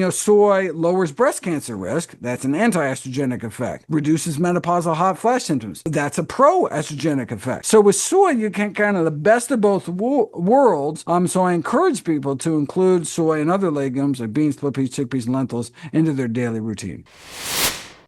Soy lowers breast cancer risk. That's an anti-estrogenic effect. Reduces menopausal hot flash symptoms. That's a pro-estrogenic effect. So with soy, you get kind of the best of both worlds. So I encourage people to include soy and other legumes like beans, split peas, chickpeas, and lentils into their daily routine.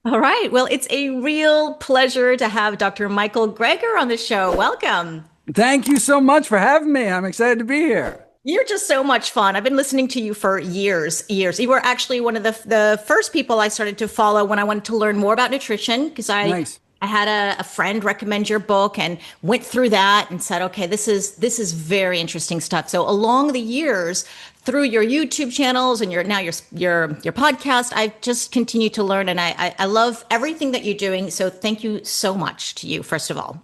All right. Well, it's a real pleasure to have Dr. Michael Greger on the show. Welcome. Thank you so much for having me. I'm excited to be here. You're just so much fun. I've been listening to you for years. You were actually one of the first people I started to follow when I wanted to learn more about nutrition because Nice. I had a friend recommend your book and went through that and said, okay, this is very interesting stuff. So along the years, through your YouTube channels and your podcast, I've just continued to learn, and I love everything that you're doing. So thank you so much to you, first of all.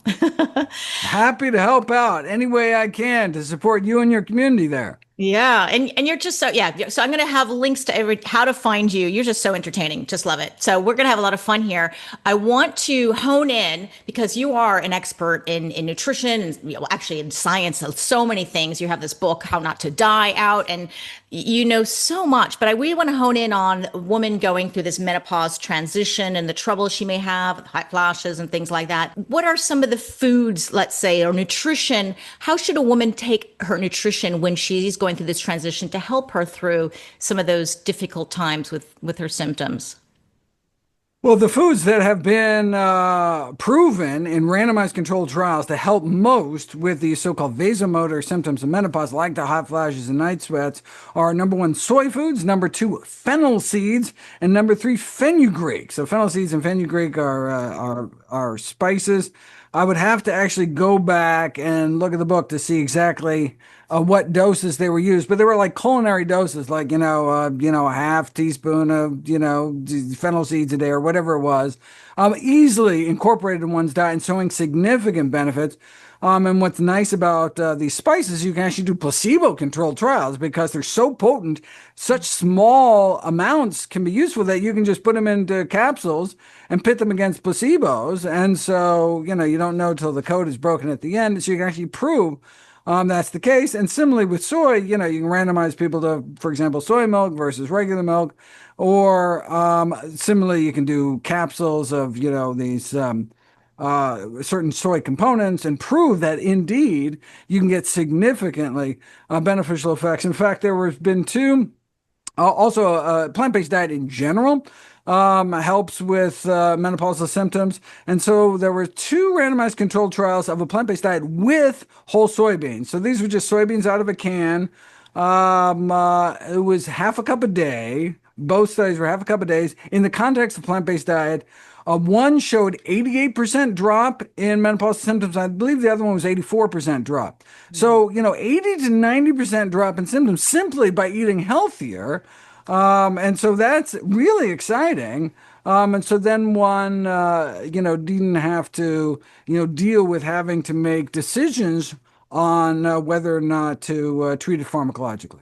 Happy to help out any way I can to support you and your community there. Yeah, and you're just so yeah. So I'm gonna have links to how to find you. You're just so entertaining. Just love it. So we're gonna have a lot of fun here. I want to hone in because you are an expert in nutrition and actually in science. So many things. You have this book, How Not to Die, out, and you know so much. But we want to hone in on a woman going through this menopause transition and the trouble she may have, hot flashes and things like that. What are some of the foods, let's say, or nutrition? How should a woman take her nutrition when she's going through this transition to help her through some of those difficult times with her symptoms? Well, the foods that have been proven in randomized controlled trials to help most with the so-called vasomotor symptoms of menopause, like the hot flashes and night sweats, are number one, soy foods, number two, fennel seeds, and number three, fenugreek. So fennel seeds and fenugreek are spices. I would have to actually go back and look at the book to see exactly what doses they were used, but they were like culinary doses, like a half teaspoon of fennel seeds a day or whatever it was, easily incorporated in one's diet and showing significant benefits. And what's nice about these spices, you can actually do placebo-controlled trials because they're so potent. Such small amounts can be useful that you can just put them into capsules and pit them against placebos. And so, you don't know till the code is broken at the end. So you can actually prove that's the case. And similarly with soy, you can randomize people to, for example, soy milk versus regular milk. Or similarly, you can do capsules of, these certain soy components and prove that indeed you can get significantly beneficial effects. In fact, there have been two, also a plant-based diet in general helps with menopausal symptoms. And so there were two randomized controlled trials of a plant-based diet with whole soybeans. So these were just soybeans out of a can. It was half a cup a day. Both studies were half a cup a day. In the context of plant-based diet, one showed 88% drop in menopausal symptoms. I believe the other one was 84% drop. So, 80 to 90% drop in symptoms simply by eating healthier. And so that's really exciting. And so then one, didn't have to, deal with having to make decisions on whether or not to treat it pharmacologically.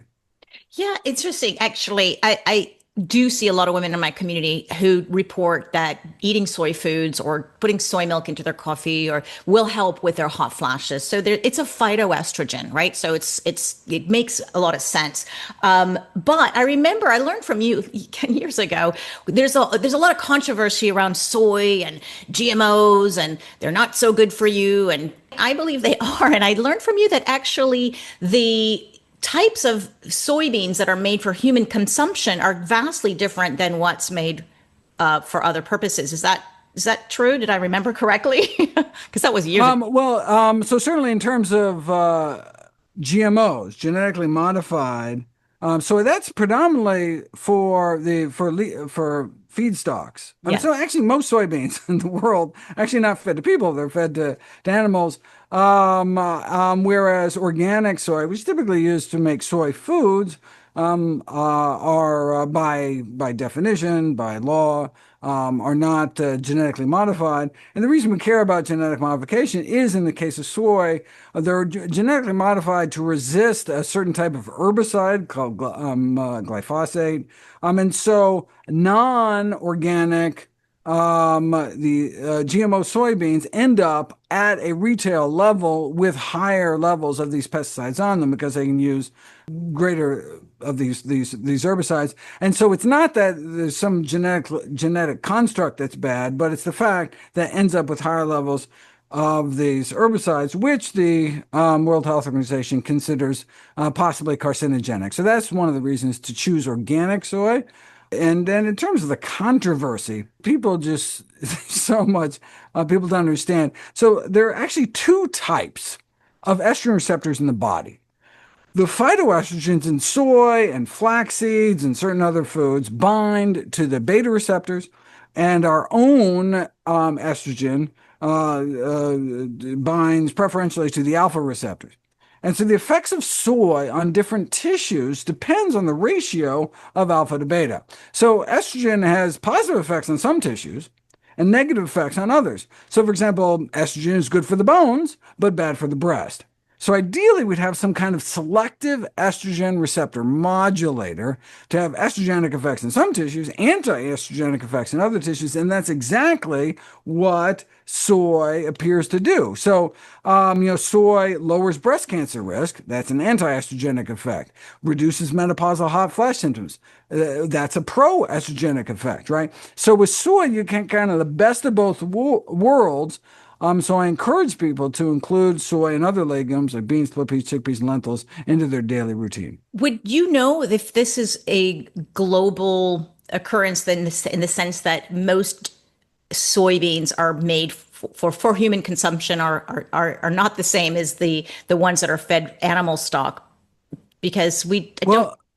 Yeah, interesting. Actually, I do see a lot of women in my community who report that eating soy foods or putting soy milk into their coffee or will help with their hot flashes. So it's a phytoestrogen, right? So it makes a lot of sense. But I remember I learned from you 10 years ago. There's a lot of controversy around soy and GMOs, and they're not so good for you. And I believe they are. And I learned from you that actually the types of soybeans that are made for human consumption are vastly different than what's made for other purposes. Is that true? Did I remember correctly? Because that was years ago. So certainly in terms of GMOs, genetically modified, so that's predominantly for feedstocks. Yes. So actually, most soybeans in the world actually not fed to people; they're fed to animals. Whereas organic soy, which is typically used to make soy foods, are by definition, by law, are not genetically modified. And the reason we care about genetic modification is in the case of soy, they're genetically modified to resist a certain type of herbicide called glyphosate. And so non-organic the GMO soybeans end up at a retail level with higher levels of these pesticides on them because they can use greater of these herbicides. And so it's not that there's some genetic construct that's bad, but it's the fact that ends up with higher levels of these herbicides, which the World Health Organization considers possibly carcinogenic. So that's one of the reasons to choose organic soy. And then in terms of the controversy, people just, so much, people don't understand. So there are actually two types of estrogen receptors in the body. The phytoestrogens in soy and flax seeds and certain other foods bind to the beta receptors, and our own estrogen binds preferentially to the alpha receptors. And so the effects of soy on different tissues depends on the ratio of alpha to beta. So estrogen has positive effects on some tissues and negative effects on others. So for example, estrogen is good for the bones, but bad for the breast. So ideally, we'd have some kind of selective estrogen receptor modulator to have estrogenic effects in some tissues, anti-estrogenic effects in other tissues, and that's exactly what soy appears to do. So, soy lowers breast cancer risk. That's an anti-estrogenic effect. Reduces menopausal hot flash symptoms. That's a pro-estrogenic effect, right? So with soy, you can kind of the best of both worlds. So I encourage people to include soy and other legumes like beans, split peas, chickpeas, and lentils into their daily routine. Would you know if this is a global occurrence in the sense that most soybeans are made for human consumption are not the same as the ones that are fed animal stock? Because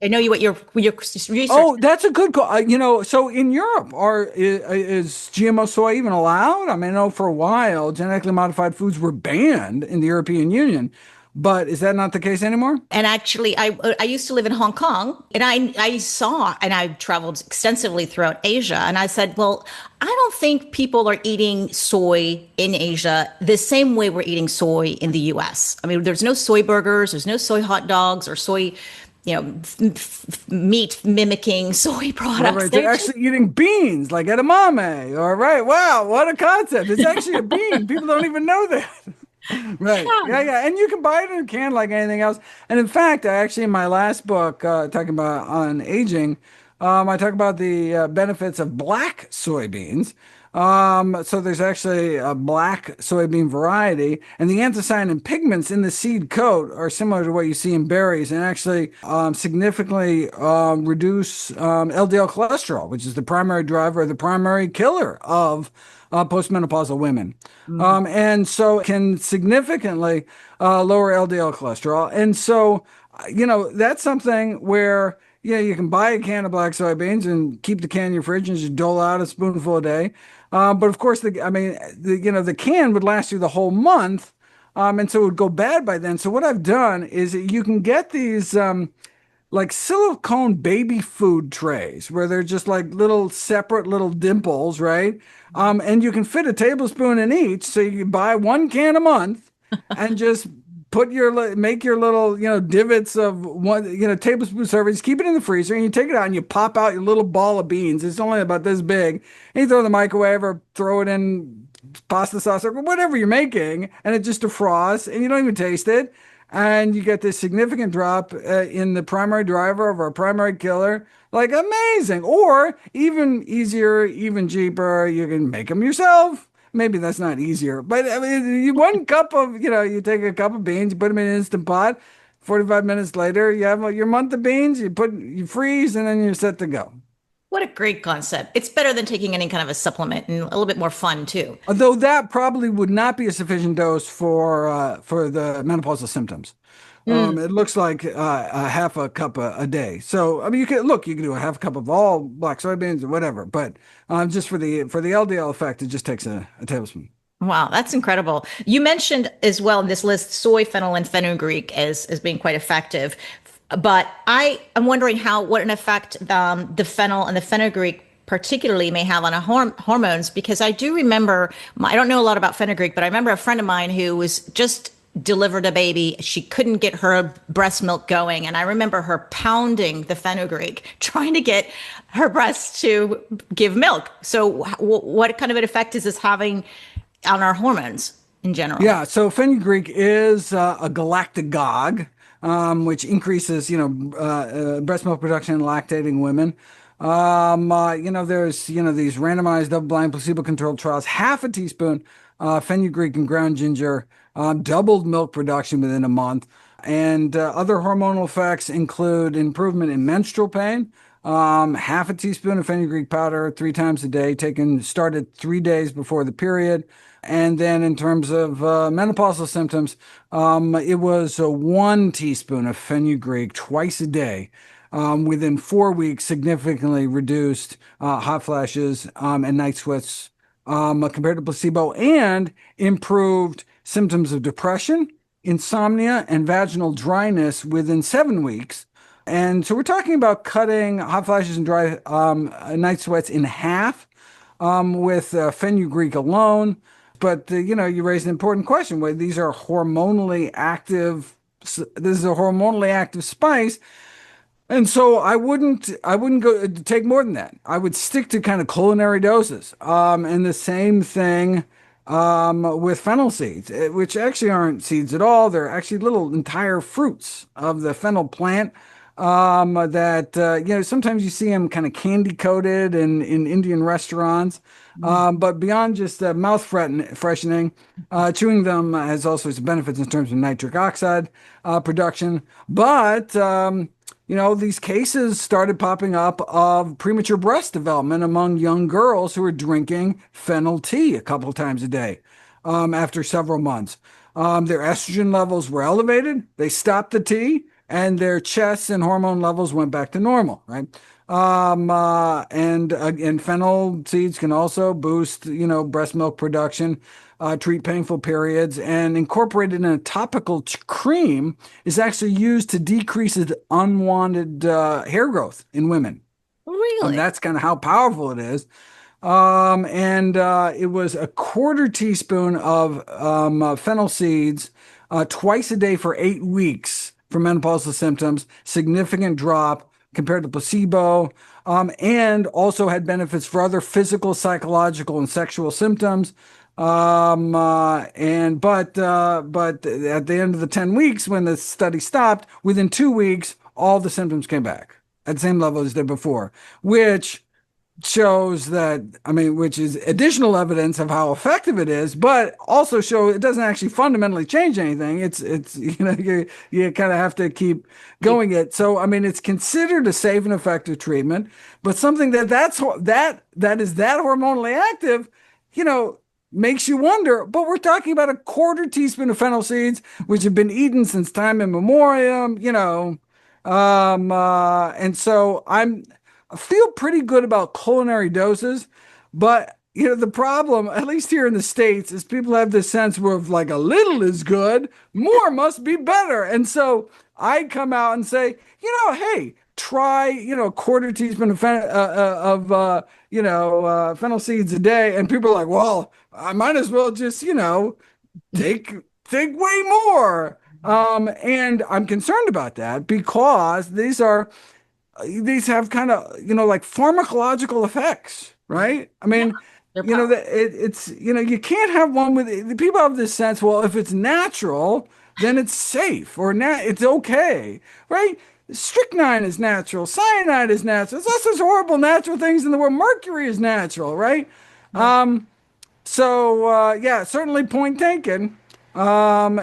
I know what your research. Oh, that's a good call. So in Europe, is GMO soy even allowed? I mean, I know for a while, genetically modified foods were banned in the European Union, but is that not the case anymore? And actually, I used to live in Hong Kong, and I saw, and I traveled extensively throughout Asia, and I said, well, I don't think people are eating soy in Asia the same way we're eating soy in the US. I mean, there's no soy burgers, there's no soy hot dogs or soy, meat mimicking soy products. Right. They're actually eating beans like edamame. All right. Wow. What a concept. It's actually a bean. People don't even know that. Right. Yeah. And you can buy it in a can like anything else. And in fact, in my last book, talking about on aging, I talk about the benefits of black soybeans. So there's actually a black soybean variety, and the anthocyanin pigments in the seed coat are similar to what you see in berries, and actually significantly reduce LDL cholesterol, which is the primary driver, the primary killer of postmenopausal women. And so it can significantly lower LDL cholesterol. And so, that's something where you can buy a can of black soybeans and keep the can in your fridge and just dole out a spoonful a day. But of course, the can would last you the whole month, and so it would go bad by then. So what I've done is you can get these like silicone baby food trays where they're just like separate little dimples, right? And you can fit a tablespoon in each, so you can buy one can a month and just make your little, divots of one, tablespoon servings, keep it in the freezer, and you take it out and you pop out your little ball of beans. It's only about this big. And you throw it in the microwave or throw it in pasta sauce or whatever you're making, and it just defrosts, and you don't even taste it. And you get this significant drop in the primary driver of our primary killer. Like amazing. Or even easier, even cheaper, you can make them yourself. Maybe that's not easier, but I mean, one cup of, you take a cup of beans, you put them in an Instant Pot. 45 minutes later, you have your month of beans, you freeze, and then you're set to go. What a great concept. It's better than taking any kind of a supplement, and a little bit more fun too. Although that probably would not be a sufficient dose for the menopausal symptoms. It looks like a half a cup a day. So, I mean, you can do a half cup of all black soybeans or whatever, but just for the LDL effect, it just takes a tablespoon. Wow, that's incredible. You mentioned as well in this list soy, fennel, and fenugreek as being quite effective. But I am wondering what an effect the fennel and the fenugreek particularly may have on hormones, because I do remember, I don't know a lot about fenugreek, but I remember a friend of mine who was just delivered a baby. She couldn't get her breast milk going. And I remember her pounding the Fenugreek, trying to get her breasts to give milk. So, what kind of an effect is this having on our hormones in general? Yeah, so fenugreek is a galactagogue, which increases, breast milk production in lactating women. There's, these randomized double-blind placebo-controlled trials. Half a teaspoon fenugreek and ground ginger doubled milk production within a month. And other hormonal effects include improvement in menstrual pain. Half a teaspoon of fenugreek powder 3 times a day, started 3 days before the period. And then in terms of menopausal symptoms, it was 1 teaspoon of fenugreek twice a day. Within 4 weeks, significantly reduced hot flashes and night sweats compared to placebo, and improved symptoms of depression, insomnia, and vaginal dryness within 7 weeks. And so we're talking about cutting hot flashes and dry night sweats in half with fenugreek alone. But you raised an important question. Where these are hormonally active. This is a hormonally active spice, and so I wouldn't go take more than that. I would stick to kind of culinary doses. And the same thing with fennel seeds, which actually aren't seeds at all. They're actually little entire fruits of the fennel plant. That sometimes you see them kind of candy coated in Indian restaurants. But beyond just mouth freshening, chewing them has all sorts of benefits in terms of nitric oxide production. But these cases started popping up of premature breast development among young girls who were drinking fennel tea a couple times a day after several months. Their estrogen levels were elevated. They stopped the tea, and their chests and hormone levels went back to normal, right? And fennel seeds can also boost, breast milk production, treat painful periods, and incorporated in a topical cream is actually used to decrease the unwanted hair growth in women. Really? That's kind of how powerful it is. And it was a 1/4 teaspoon of fennel seeds twice a day for 8 weeks for menopausal symptoms, significant drop compared to placebo, and also had benefits for other physical, psychological, and sexual symptoms. But at the end of the 10 weeks, when the study stopped, within 2 weeks, all the symptoms came back at the same level as they did before, which shows that, which is additional evidence of how effective it is, but also show it doesn't actually fundamentally change anything. It's you kind of have to keep going it. So it's considered a safe and effective treatment, but something that is that hormonally active, makes you wonder. But we're talking about a 1/4 teaspoon of fennel seeds, which have been eaten since time immemorial, and so I feel pretty good about culinary doses, but the problem, at least here in the States, is people have this sense of like a little is good, more must be better. And so I come out and say, hey, try, 1/4 teaspoon of fennel seeds a day, and people are like, well, I might as well just, take way more. And I'm concerned about that because these have kind of, like pharmacological effects, right? They're powerful. You can't have one with people have this sense, well, if it's natural, then it's safe or it's okay, right? Strychnine is natural, cyanide is natural. There's all sorts of horrible natural things in the world. Mercury is natural, right? Yeah, certainly point taken. But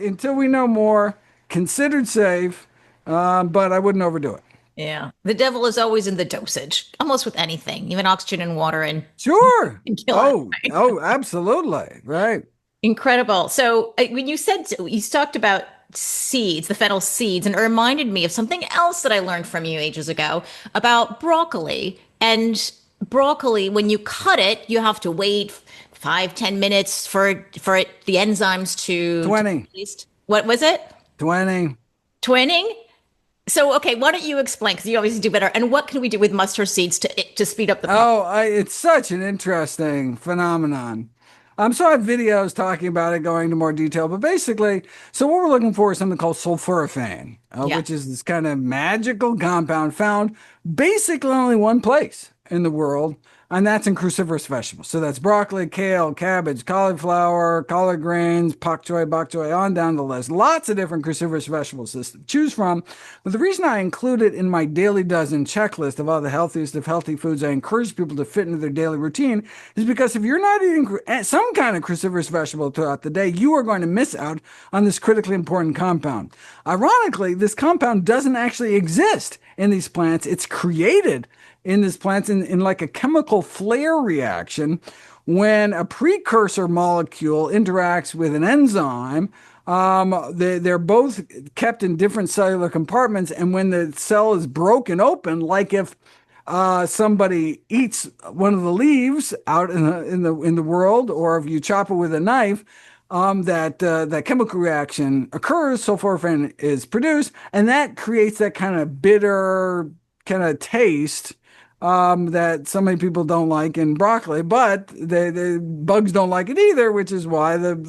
until we know more, considered safe. But I wouldn't overdo it. Yeah. The devil is always in the dosage, almost with anything, even oxygen and water and Sure. can kill it. Oh, absolutely. Right. Incredible. So when you talked about seeds, the fennel seeds, and it reminded me of something else that I learned from you ages ago about broccoli. And broccoli, when you cut it, you have to wait 5, 10 minutes for the enzymes to 20. What was it? 20. Twinning? So, okay, why don't you explain? Because you obviously do better. And what can we do with mustard seeds to speed up the process? It's such an interesting phenomenon. So I have videos talking about it, going into more detail. But basically, so what we're looking for is something called sulforaphane, Yeah. which is this kind of magical compound found basically only one place in the world, and that's in cruciferous vegetables. So that's broccoli, kale, cabbage, cauliflower, collard greens, bok choy, on down the list. Lots of different cruciferous vegetables to choose from. But the reason I include it in my daily dozen checklist of all the healthiest of healthy foods I encourage people to fit into their daily routine is because if you're not eating some kind of cruciferous vegetable throughout the day, you are going to miss out on this critically important compound. Ironically, this compound doesn't actually exist in these plants. It's created in these plants in like a chemical flare reaction when a precursor molecule interacts with an enzyme. They're both kept in different cellular compartments, and when the cell is broken open, like if somebody eats one of the leaves out in the world, or if you chop it with a knife, that chemical reaction occurs, sulforaphane is produced, and that creates that kind of bitter kind of taste that so many people don't like in broccoli, but the bugs don't like it either, which is why the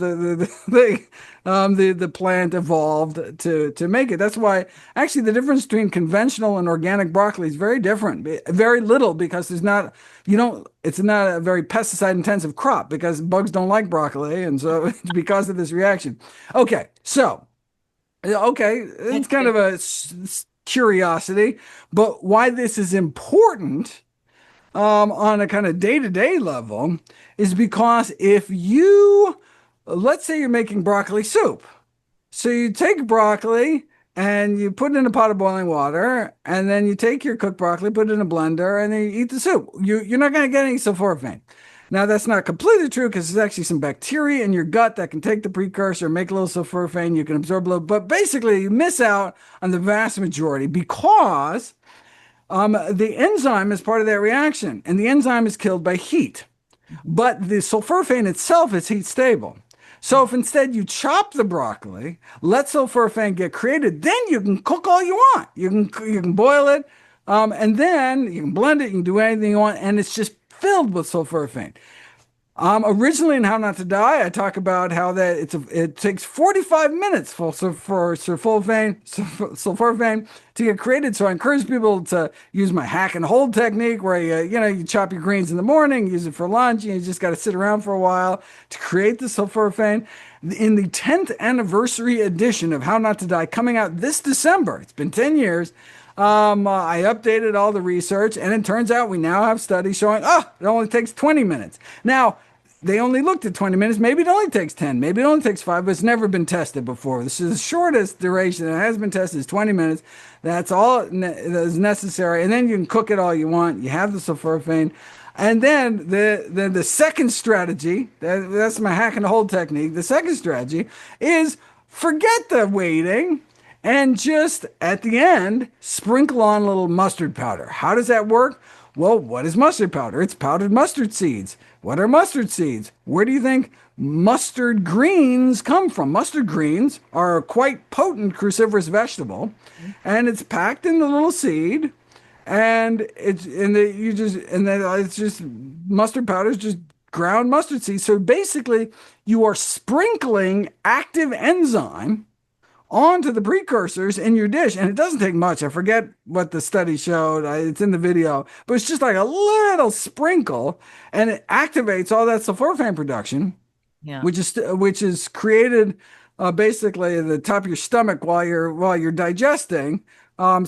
plant evolved to make it. That's why actually the difference between conventional and organic broccoli is very different, very little, because it's not a very pesticide intensive crop because bugs don't like broccoli, and so it's because of this reaction. Okay, it's That's kind good. of a curiosity, but why this is important on a kind of day-to-day level is because let's say you're making broccoli soup. So you take broccoli and you put it in a pot of boiling water, and then you take your cooked broccoli, put it in a blender, and then you eat the soup. You're not going to get any sulforaphane. Now, that's not completely true because there's actually some bacteria in your gut that can take the precursor, make a little sulforaphane, you can absorb a little, but basically you miss out on the vast majority because the enzyme is part of that reaction, and the enzyme is killed by heat. But the sulforaphane itself is heat stable. So if instead you chop the broccoli, let sulforaphane get created, then you can cook all you want. You can boil it, and then you can blend it. You can do anything you want, and it's just filled with sulforaphane. Originally in How Not to Die, I talk about how that it takes 45 minutes for sulforaphane to get created. So I encourage people to use my hack and hold technique, where you chop your greens in the morning, use it for lunch, and you just got to sit around for a while to create the sulforaphane. In the 10th anniversary edition of How Not to Die, coming out this December, it's been 10 years. I updated all the research, and it turns out we now have studies showing, it only takes 20 minutes. Now, they only looked at 20 minutes. Maybe it only takes 10. Maybe it only takes 5, but it's never been tested before. This is the shortest duration that has been tested is 20 minutes. That's all that is necessary. And then you can cook it all you want. You have the sulforaphane. And then the second strategy, that's my hack and hold technique. The second strategy is forget the waiting and just at the end, sprinkle on a little mustard powder. How does that work? Well, what is mustard powder? It's powdered mustard seeds. What are mustard seeds? Where do you think mustard greens come from? Mustard greens are a quite potent cruciferous vegetable, and it's packed in the little seed, and it's just mustard powder is just ground mustard seeds. So basically, you are sprinkling active enzyme onto the precursors in your dish. And it doesn't take much. I forget what the study showed. It's in the video, but it's just like a little sprinkle, and it activates all that sulforaphane production, Yeah. which is created basically at the top of your stomach while you're digesting. Food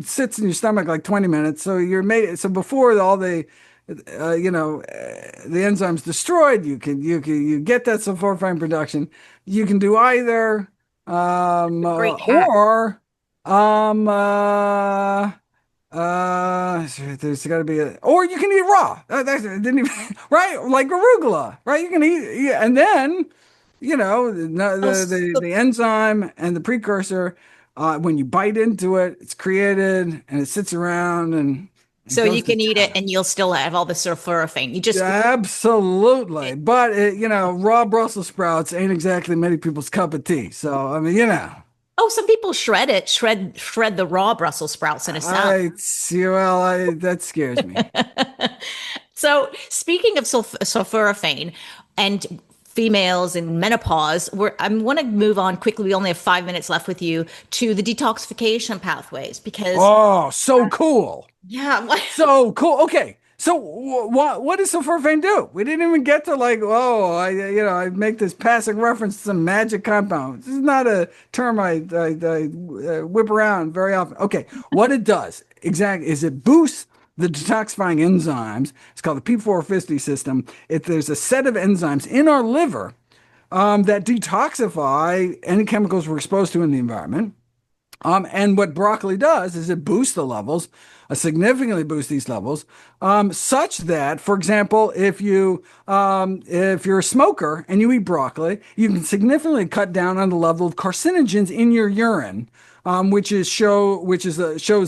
sits in your stomach like 20 minutes. So before all the enzyme's destroyed, you get that sulforaphane production. You can do either, Great hack. or there's got to be or you can eat raw. Didn't even, right? Like arugula, right? You can eat, yeah, and then Oh, the enzyme and the precursor. When you bite into it, it's created and it sits around and it so goes you to can eat it and you'll still have all the sulforaphane. You just absolutely. But raw Brussels sprouts ain't exactly many people's cup of tea. So I mean. Oh, some people shred the raw Brussels sprouts in a salad. That scares me. So, speaking of sulforaphane and females in menopause, I want to move on quickly. We only have 5 minutes left with you to the detoxification pathways because, Oh, so cool. yeah, So cool. Okay. So what does sulforaphane do? We didn't even get to like, oh, I make this passing reference to some magic compound. This is not a term I whip around very often. Okay. What it does exactly is it boosts the detoxifying enzymes. It's called the P450 system. There's a set of enzymes in our liver that detoxify any chemicals we're exposed to in the environment. And what broccoli does is it boosts the levels, significantly boosts these levels, such that, for example, if you're a smoker and you eat broccoli, you can significantly cut down on the level of carcinogens in your urine, shows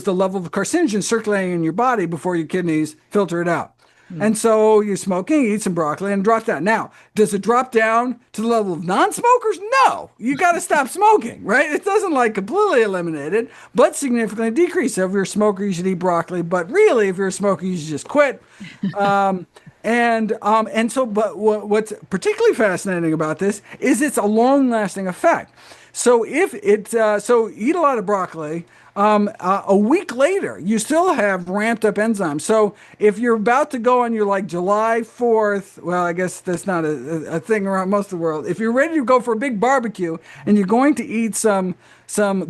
the level of carcinogens circulating in your body before your kidneys filter it out. And so you're smoking, you eat some broccoli, and it drops down. Now, does it drop down to the level of non-smokers? No. You got to stop smoking, right? It doesn't like completely eliminate it, but significantly decrease. So if you're a smoker, you should eat broccoli. But really, if you're a smoker, you should just quit. But what's particularly fascinating about this is it's a long-lasting effect. So so eat a lot of broccoli. A week later, you still have ramped up enzymes. So if you're about to go on your like July 4th, well, I guess that's not a thing around most of the world. If you're ready to go for a big barbecue and you're going to eat some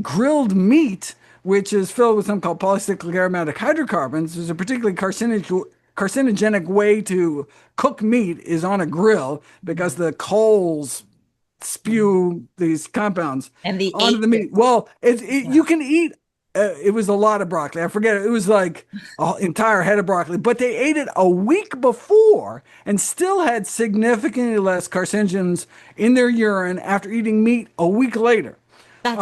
grilled meat, which is filled with something called polycyclic aromatic hydrocarbons, there's a particularly carcinogenic way to cook meat is on a grill because the coals spew these compounds and the onto the meat. Well, you can eat. It was a lot of broccoli. I forget. It was like an entire head of broccoli, but they ate it a week before and still had significantly less carcinogens in their urine after eating meat a week later. that's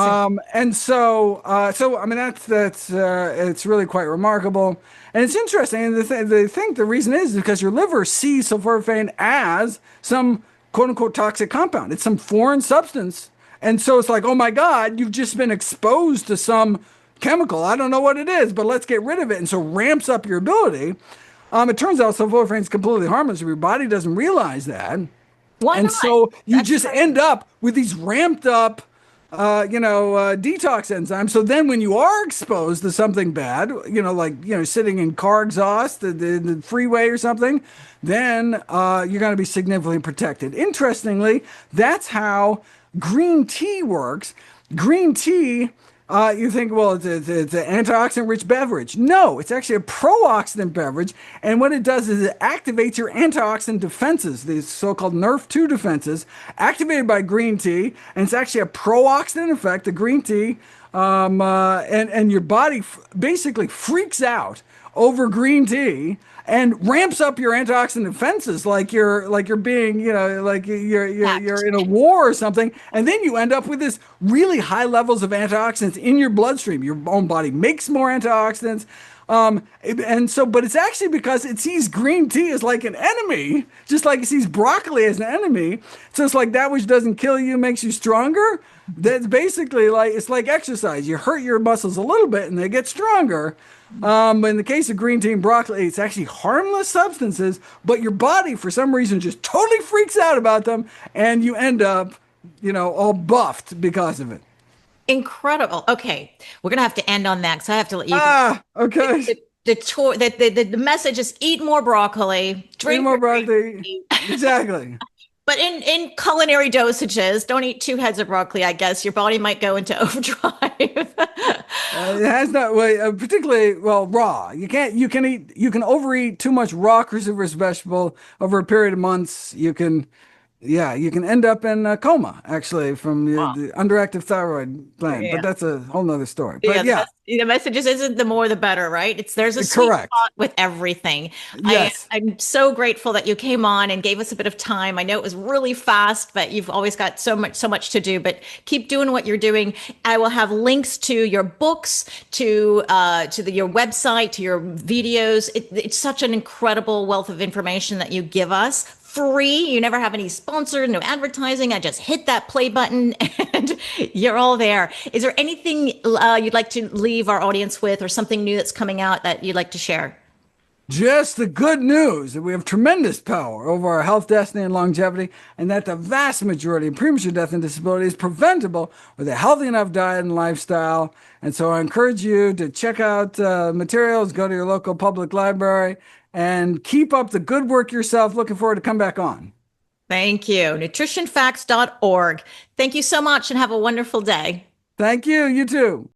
So I mean that's it's really quite remarkable, and it's interesting. And they think the reason is because your liver sees sulforaphane as some quote unquote toxic compound. It's some foreign substance, and so it's like, oh my God, you've just been exposed to some chemical. I don't know what it is, but let's get rid of it, and so ramps up your ability. It turns out sulforaphane is completely harmless if your body doesn't realize that. why And not? so you That's just right. end up with these ramped up, detox enzymes. So then when you are exposed to something bad, sitting in car exhaust, the freeway or something, then you're going to be significantly protected. Interestingly, that's how green tea works. Green tea, you think, well, it's an antioxidant-rich beverage. No, it's actually a pro-oxidant beverage, and what it does is it activates your antioxidant defenses, these so-called NRF2 defenses, activated by green tea, and it's actually a pro-oxidant effect, the green tea, and your body basically freaks out over green tea and ramps up your antioxidant defenses like you're being, like you're in a war or something, and then you end up with this really high levels of antioxidants in your bloodstream. Your own body makes more antioxidants. But it's actually because it sees green tea as like an enemy, just like it sees broccoli as an enemy. So it's like that which doesn't kill you makes you stronger. That's basically like, it's like exercise. You hurt your muscles a little bit and they get stronger. But in the case of green tea and broccoli, it's actually harmless substances, but your body, for some reason, just totally freaks out about them, and you end up, all buffed because of it. Incredible. Okay, we're gonna have to end on that because I have to let you go. Okay. The message is eat more broccoli, Eat drink more more green broccoli. tea. Exactly. But in culinary dosages, don't eat 2 heads of broccoli. I guess your body might go into overdrive. It has not, well, particularly, well, raw. You can overeat too much raw cruciferous vegetable over a period of months. You can end up in a coma, actually, from Wow. the underactive thyroid gland. But Yeah. that's a whole nother story. Yeah, But yeah, the messages isn't the more the better, right? There's a sweet correct. spot with everything. Yes. I'm so grateful that you came on and gave us a bit of time. I know it was really fast, but you've always got so much to do. But keep doing what you're doing. I will have links to your books, to your website, to your videos. It's such an incredible wealth of information that you give us. Free. You never have any sponsor, no advertising. I just hit that play button and you're all there. Is there anything you'd like to leave our audience with or something new that's coming out that you'd like to share? Just the good news that we have tremendous power over our health, destiny, and longevity, and that the vast majority of premature death and disability is preventable with a healthy enough diet and lifestyle. And so I encourage you to check out materials, go to your local public library, and keep up the good work yourself. Looking forward to come back on. Thank you. Nutritionfacts.org. Thank you so much and have a wonderful day. Thank you. You too.